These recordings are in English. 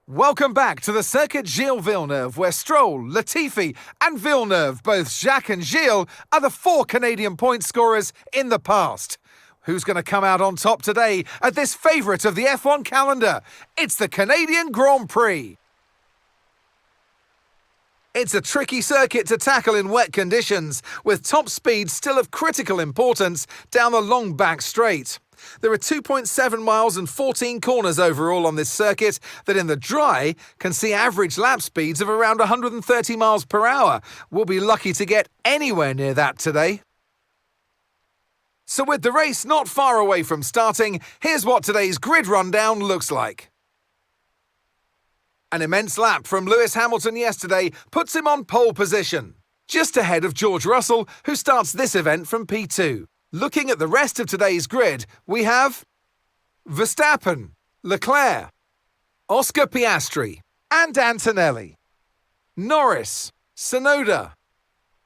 Welcome back to the Circuit Gilles Villeneuve, where Stroll, Latifi and Villeneuve, both Jacques and Gilles, are the 4 Canadian point scorers in the past. Who's going to come out on top today at this favourite of the F1 calendar? It's the Canadian Grand Prix. It's a tricky circuit to tackle in wet conditions, with top speed still of critical importance down the long back straight. There are 2.7 miles and 14 corners overall on this circuit that in the dry can see average lap speeds of around 130 miles per hour. We'll be lucky to get anywhere near that today. So with the race not far away from starting, here's what today's grid rundown looks like. An immense lap from Lewis Hamilton yesterday puts him on pole position, just ahead of George Russell, who starts this event from P2. Looking at the rest of today's grid, we have Verstappen, Leclerc, Oscar Piastri and Antonelli, Norris, Tsunoda,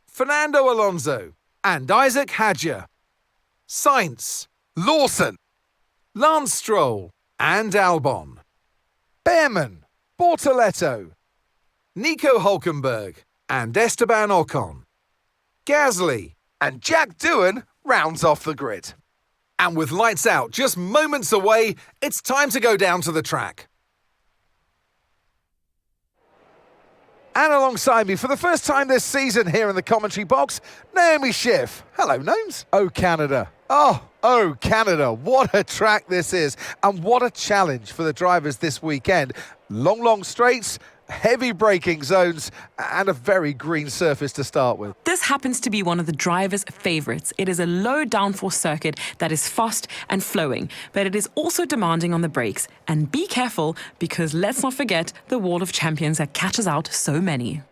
Fernando Alonso and Isaac Hadjar, Sainz, Lawson, Lance Stroll and Albon, Behrman, Bortoletto, Nico Hülkenberg and Esteban Ocon, Gasly and Jack Doohan rounds off the grid. And with lights out just moments away, it's time to go down to the track. And alongside me for the first time this season here in the commentary box, Naomi Schiff. Hello, Gnomes. Oh, Canada. Oh, Canada. What a track this is. And what a challenge for the drivers this weekend. Long straights, heavy braking zones, and a very green surface to start with. This happens to be one of the drivers' favourites. It is a low downforce circuit that is fast and flowing, but it is also demanding on the brakes. And be careful, because let's not forget the wall of champions that catches out so many.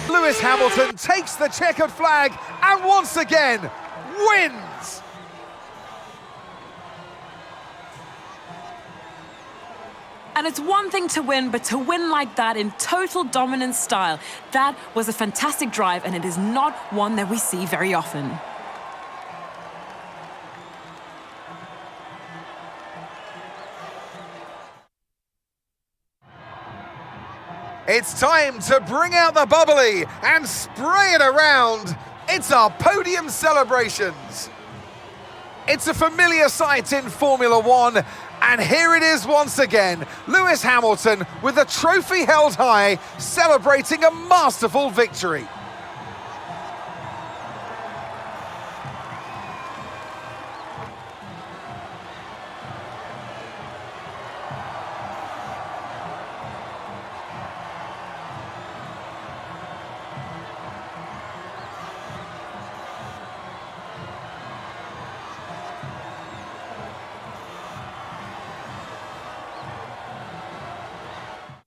Lewis Hamilton takes the checkered flag and once again wins. And it's one thing to win, but to win like that in total dominance style, that was a fantastic drive, and it is not one that we see very often. It's time to bring out the bubbly and spray it around. It's our podium celebrations. It's a familiar sight in Formula One, and here it is once again. Lewis Hamilton with the trophy held high, celebrating a masterful victory.